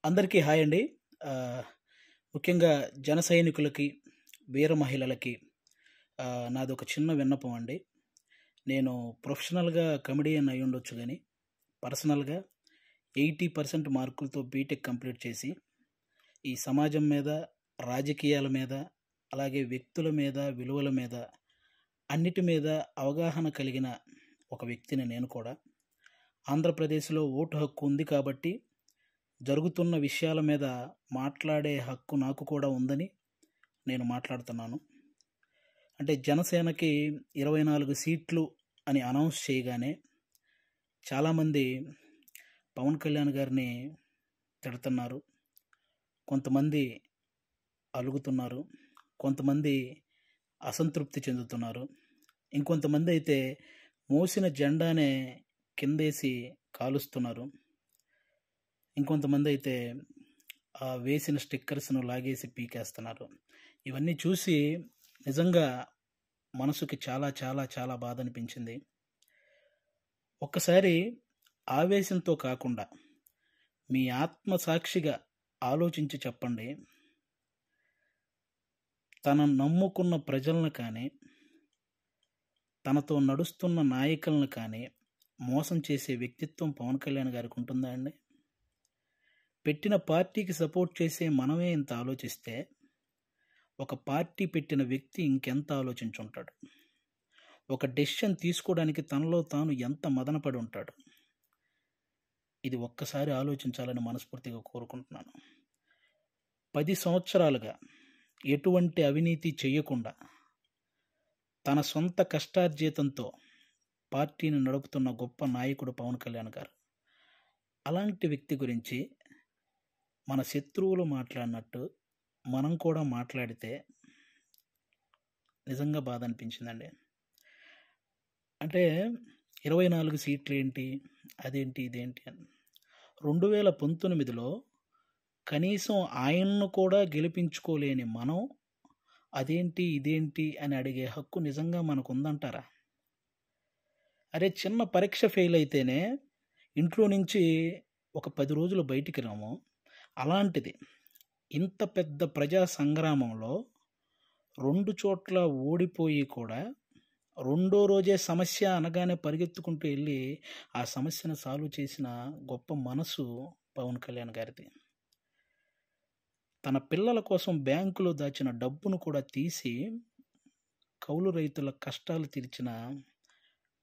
అందరికీ హాయ్ అండి. ఆహ్, ముఖ్యంగా జన సైనికులకి, వీర మహిళలకి నాదొక చిన్న విన్నపం అండి. నేను ప్రొఫెషనల్‌గా కమెడియన్ అయ్యుండొచ్చు గానీ, పర్సనల్‌గా 80% మార్కులతో బీటెక్ కంప్లీట్ చేసి, ఈ సమాజం మీద, రాజకీయాల మీద, అలాగే వ్యక్తుల మీద, విలువల మీద, అన్నిటి మీద అవగాహన కలిగిన ఒక వ్యక్తిని నేను కూడా. ఆంధ్రప్రదేశ్‌లో ఓటు హక్కు ఉంది కాబట్టి జరుగుతున్న విషయాల మీద మాట్లాడే హక్కు నాకు కూడా ఉందని నేను మాట్లాడుతున్నాను. అంటే జనసేనకి 24 సీట్లు అని అనౌన్స్ చేయగానే చాలామంది పవన్ కళ్యాణ్ గారిని తిడుతున్నారు. కొంతమంది అలుగుతున్నారు. కొంతమంది అసంతృప్తి చెందుతున్నారు. ఇంకొంతమంది అయితే మోసిన జెండానే కిందేసి కాలుస్తున్నారు. ఇంకొంతమంది అయితే వేసిన స్టిక్కర్స్‌ను లాగేసి పీకేస్తున్నారు. ఇవన్నీ చూసి నిజంగా మనసుకి చాలా చాలా చాలా బాధ అనిపించింది. ఒక్కసారి ఆవేశంతో కాకుండా మీ ఆత్మసాక్షిగా ఆలోచించి చెప్పండి. తను నమ్ముకున్న ప్రజలను కానీ, తనతో నడుస్తున్న నాయకులను కానీ మోసం చేసే వ్యక్తిత్వం పవన్ కళ్యాణ్ గారికి ఉంటుందా అండి? పెట్టిన పార్టీకి సపోర్ట్ చేసే మనమే ఇంత ఆలోచిస్తే, ఒక పార్టీ పెట్టిన వ్యక్తి ఇంకెంత ఆలోచించుంటాడు? ఒక డెసిషన్ తీసుకోవడానికి తనలో తాను ఎంత మదనపడి ఉంటాడు? ఇది ఒక్కసారి ఆలోచించాలని మనస్ఫూర్తిగా కోరుకుంటున్నాను. 10 సంవత్సరాలుగా ఎటువంటి అవినీతి చేయకుండా తన సొంత కష్టార్జితంతో పార్టీని నడుపుతున్న గొప్ప నాయకుడు పవన్ కళ్యాణ్ గారు. అలాంటి వ్యక్తి గురించి మన శత్రువులు మాట్లాడినట్టు మనం కూడా మాట్లాడితే నిజంగా బాధ అనిపించిందండి. అంటే 24 సీట్లు ఏంటి, అదేంటి, ఇదేంటి అని 2019లో కనీసం ఆయన్ను కూడా గెలిపించుకోలేని మనం అదేంటి, ఇదేంటి అని అడిగే హక్కు నిజంగా మనకు ఉందంటారా? అరే, చిన్న పరీక్ష ఫెయిల్ అయితేనే ఇంట్లో నుంచి ఒక 10 రోజులు బయటికి రాము. అలాంటిది ఇంత పెద్ద ప్రజా సంగ్రామంలో 2 చోట్ల ఓడిపోయి కూడా రెండో రోజే సమస్య అనగానే పరిగెత్తుకుంటూ వెళ్ళి ఆ సమస్యను సాల్వ్ చేసిన గొప్ప మనసు పవన్ కళ్యాణ్ గారిది. తన పిల్లల కోసం బ్యాంకులో దాచిన డబ్బును కూడా తీసి కౌలు రైతుల కష్టాలు తీర్చిన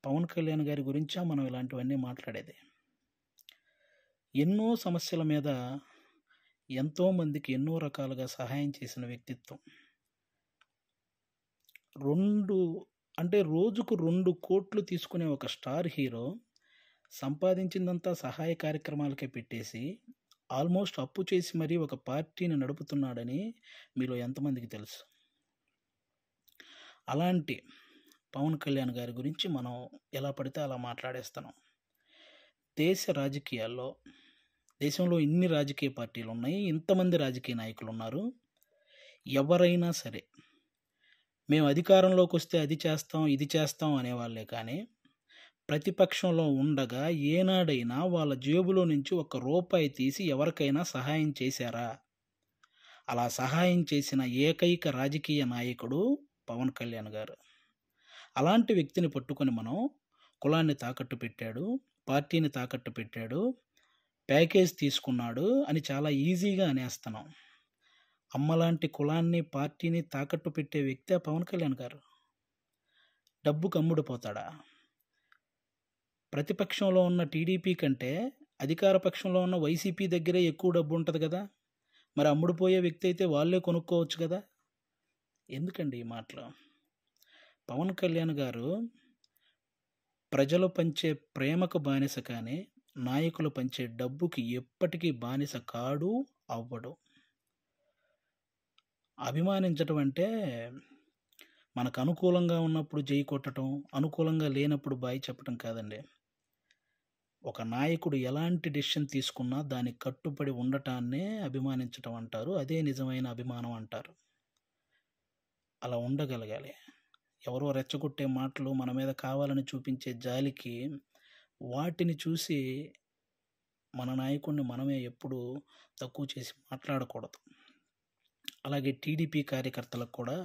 పవన్ కళ్యాణ్ గారి గురించా మనం ఇలాంటివన్నీ మాట్లాడేది? ఎన్నో సమస్యల మీద ఎంతోమందికి ఎన్నో రకాలుగా సహాయం చేసిన వ్యక్తిత్వం. రోజుకు 2 కోట్లు తీసుకునే ఒక స్టార్ హీరో సంపాదించిందంతా సహాయ కార్యక్రమాలకే పెట్టేసి ఆల్మోస్ట్ అప్పు చేసి మరీ ఒక పార్టీని నడుపుతున్నాడని మీలో ఎంతమందికి తెలుసు? అలాంటి పవన్ కళ్యాణ్ గారి గురించి మనం ఎలా పడితే అలా మాట్లాడేస్తున్నాం. దేశంలో ఇన్ని రాజకీయ పార్టీలు ఉన్నాయి, ఇంతమంది రాజకీయ నాయకులు ఉన్నారు. ఎవరైనా సరే మేము అధికారంలోకి వస్తే అది చేస్తాం, ఇది చేస్తాం అనేవాళ్ళే కానీ ప్రతిపక్షంలో ఉండగా ఏనాడైనా వాళ్ళ జేబులో నుంచి ₹1 తీసి ఎవరికైనా సహాయం చేశారా? అలా సహాయం చేసిన ఏకైక రాజకీయ నాయకుడు పవన్ కళ్యాణ్ గారు. అలాంటి వ్యక్తిని పట్టుకొని మనం కులాన్ని తాకట్టు పెట్టాడు, పార్టీని తాకట్టు పెట్టాడు, ప్యాకేజ్ తీసుకున్నాడు అని చాలా ఈజీగా అనేస్తున్నాం. అమ్మలాంటి కులాన్ని, పార్టీని తాకట్టు పెట్టే వ్యక్తే పవన్ కళ్యాణ్ గారు. డబ్బుకు అమ్ముడుపోతాడా? ప్రతిపక్షంలో ఉన్న టీడీపీ కంటే అధికార పక్షంలో ఉన్న వైసీపీ దగ్గరే ఎక్కువ డబ్బు ఉంటుంది కదా. మరి అమ్ముడుపోయే వ్యక్తి అయితే వాళ్ళే కొనుక్కోవచ్చు కదా. ఎందుకండి ఈ మాటలు? పవన్ కళ్యాణ్ గారు ప్రజలు పంచే ప్రేమకు బానిస కానీ నాయకులు పంచే డబ్బుకి ఎప్పటికీ బానిస కాడు, అవ్వడు. అభిమానించటం అంటే మనకు అనుకూలంగా ఉన్నప్పుడు జై కొట్టడం, అనుకూలంగా లేనప్పుడు బాయ్ చెప్పడం కాదండి. ఒక నాయకుడు ఎలాంటి డెసిషన్ తీసుకున్నా దానికి కట్టుబడి ఉండటాన్నే అభిమానించటం అంటారు. అదే నిజమైన అభిమానం అంటారు. అలా ఉండగలగాలి. ఎవరో రెచ్చగొట్టే మాటలు మన మీద కావాలని చూపించే జాలికి వాటిని చూసి మన నాయకుడిని మనమే ఎప్పుడు తక్కువ చేసి మాట్లాడకూడదు. అలాగే టీడీపీ కార్యకర్తలకు కూడా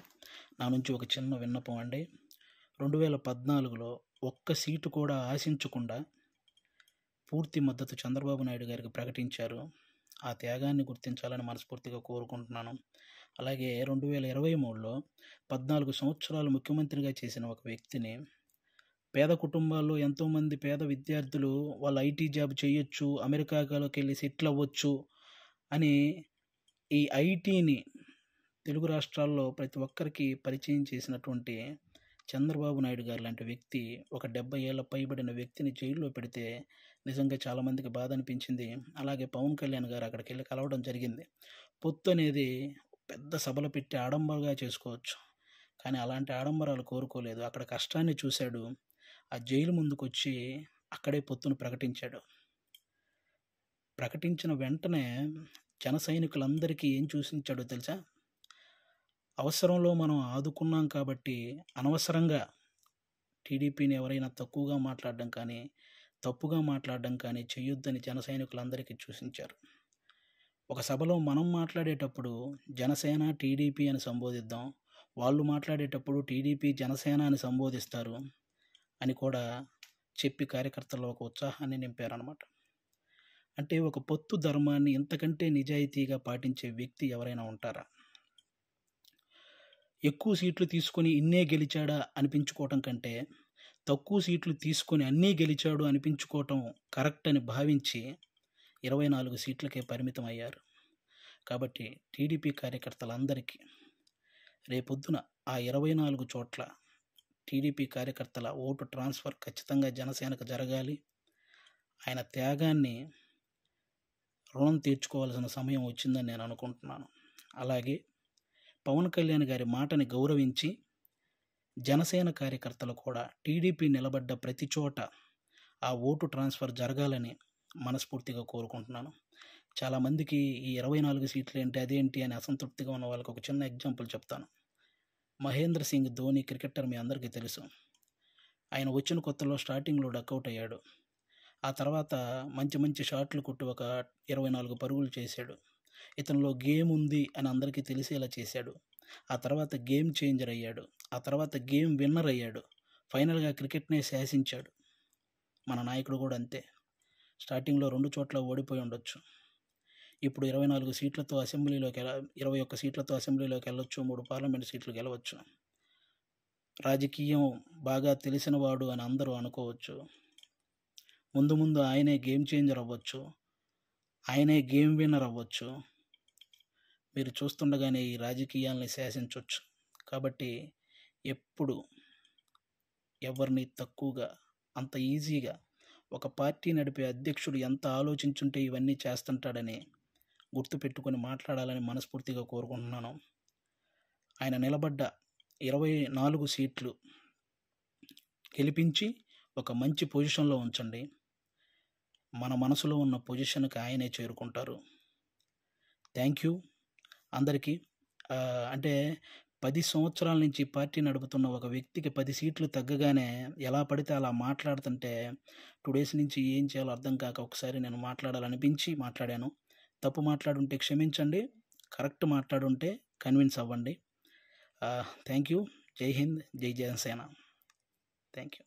నా నుంచి ఒక చిన్న విన్నపం అండి. 2014లో ఒక్క సీటు కూడా ఆశించకుండా పూర్తి మద్దతు చంద్రబాబు నాయుడు గారికి ప్రకటించారు. ఆ త్యాగాన్ని గుర్తించాలని మనస్ఫూర్తిగా కోరుకుంటున్నాను. అలాగే 2023లో 14 సంవత్సరాలు ముఖ్యమంత్రిగా చేసిన ఒక వ్యక్తిని, పేద కుటుంబాల్లో ఎంతోమంది పేద విద్యార్థులు వాళ్ళు ఐటీ జాబ్ చేయొచ్చు, అమెరికాలోకి వెళ్ళి సెటిల్ అవ్వచ్చు అని ఈ ఐటీని తెలుగు రాష్ట్రాల్లో ప్రతి ఒక్కరికి పరిచయం చేసినటువంటి చంద్రబాబు నాయుడు గారు లాంటి వ్యక్తి ఒక 70 ఏళ్ళ పైబడిన వ్యక్తిని జైల్లో పెడితే నిజంగా చాలామందికి బాధ అనిపించింది. అలాగే పవన్ కళ్యాణ్ గారు అక్కడికి వెళ్ళి కలవడం జరిగింది. పొత్తు అనేది పెద్ద సభలు పెట్టి ఆడంబరంగా చేసుకోవచ్చు, కానీ అలాంటి ఆడంబరాలు కోరుకోలేదు. అక్కడ కష్టాన్ని చూశాడు. ఆ జైలు ముందుకు వచ్చి అక్కడే పొత్తును ప్రకటించాడు. ప్రకటించిన వెంటనే జన సైనికులందరికీ ఏం చూసించాడో తెలుసా? అవసరంలో మనం ఆదుకున్నాం కాబట్టి అనవసరంగా టీడీపీని ఎవరైనా తక్కువగా మాట్లాడడం కానీ, తప్పుగా మాట్లాడడం కానీ చేయొద్దని జన సైనికులందరికీ చూసించారు. ఒక సభలో మనం మాట్లాడేటప్పుడు జనసేన, టీడీపీ అని సంబోధిద్దాం, వాళ్ళు మాట్లాడేటప్పుడు టీడీపీ, జనసేన అని సంబోధిస్తారు అని కూడా చెప్పి కార్యకర్తల్లో ఒక ఉత్సాహాన్ని నింపారనమాట. అంటే ఒక పొత్తు ధర్మాన్ని ఇంతకంటే నిజాయితీగా పాటించే వ్యక్తి ఎవరైనా ఉంటారా? ఎక్కువ సీట్లు తీసుకొని ఇన్నే గెలిచాడా అనిపించుకోవటం కంటే, తక్కువ సీట్లు తీసుకొని అన్నీ గెలిచాడు అనిపించుకోవటం కరెక్ట్ అని భావించి 24 సీట్లకే పరిమితం అయ్యారు. కాబట్టి టీడీపీ కార్యకర్తలందరికీ రేపొద్దున ఆ 24 చోట్ల టీడీపీ కార్యకర్తల ఓటు ట్రాన్స్ఫర్ ఖచ్చితంగా జనసేనకు జరగాలి. ఆయన త్యాగాన్ని రుణం తీర్చుకోవాల్సిన సమయం వచ్చిందని నేను అనుకుంటున్నాను. అలాగే పవన్ కళ్యాణ్ గారి మాటని గౌరవించి జనసేన కార్యకర్తలు కూడా టీడీపీ నిలబడ్డ ప్రతి చోట ఆ ఓటు ట్రాన్స్ఫర్ జరగాలని మనస్ఫూర్తిగా కోరుకుంటున్నాను. చాలామందికి ఈ 24 సీట్లు ఏంటి, అదేంటి అని అసంతృప్తిగా ఉన్న వాళ్ళకి ఒక చిన్న ఎగ్జాంపుల్ చెప్తాను. మహేంద్ర సింగ్ ధోని క్రికెటర్ మీ అందరికీ తెలుసు. ఆయన వచ్చిన కొత్తలో స్టార్టింగ్లో డకౌట్ అయ్యాడు. ఆ తర్వాత మంచి మంచి షాట్లు కొట్టి ఒక 24 పరుగులు చేశాడు. ఇతనిలో గేమ్ ఉంది అని అందరికీ తెలిసేలా చేశాడు. ఆ తర్వాత గేమ్ చేంజర్ అయ్యాడు. ఆ తర్వాత గేమ్ విన్నర్ అయ్యాడు. ఫైనల్గా క్రికెట్నే శాసించాడు. మన నాయకుడు కూడా అంతే. స్టార్టింగ్లో 2 చోట్ల ఓడిపోయి ఉండొచ్చు. ఇప్పుడు 24 సీట్లతో అసెంబ్లీలోకి 21 సీట్లతో అసెంబ్లీలోకి వెళ్ళొచ్చు, 3 పార్లమెంట్ సీట్లు గెలవచ్చు. రాజకీయం బాగా తెలిసినవాడు అని అందరూ అనుకోవచ్చు. ముందు ముందు ఆయనే గేమ్ చేంజర్ అవ్వచ్చు, ఆయనే గేమ్ విన్నర్ అవ్వచ్చు. మీరు చూస్తుండగానే ఈ రాజకీయాల్ని శాసించవచ్చు. కాబట్టి ఎప్పుడు ఎవరిని తక్కువగా, అంత ఈజీగా ఒక పార్టీ నడిపే అధ్యక్షుడు ఎంత ఆలోచించుంటే ఇవన్నీ చేస్తుంటాడని గుర్తుపెట్టుకొని మాట్లాడాలని మనస్ఫూర్తిగా కోరుకుంటున్నాను. ఆయన నిలబడ్డ 24 సీట్లు గెలిపించి ఒక మంచి పొజిషన్లో ఉంచండి. మన మనసులో ఉన్న పొజిషన్కి ఆయనే చేరుకుంటారు. థ్యాంక్ యూ అందరికీ. అంటే 10 సంవత్సరాల నుంచి పార్టీ నడుపుతున్న ఒక వ్యక్తికి 10 సీట్లు తగ్గగానే ఎలా పడితే అలా మాట్లాడుతుంటే 2 డేస్ నుంచి ఏం చేయాలో అర్థం కాక ఒకసారి నేను మాట్లాడాలనిపించి మాట్లాడాను. తప్పు మాట్లాడుంటే క్షమించండి, కరెక్ట్ మాట్లాడుంటే కన్విన్స్ అవ్వండి. Thank you. జై హింద్, జై జనసేన. Thank you.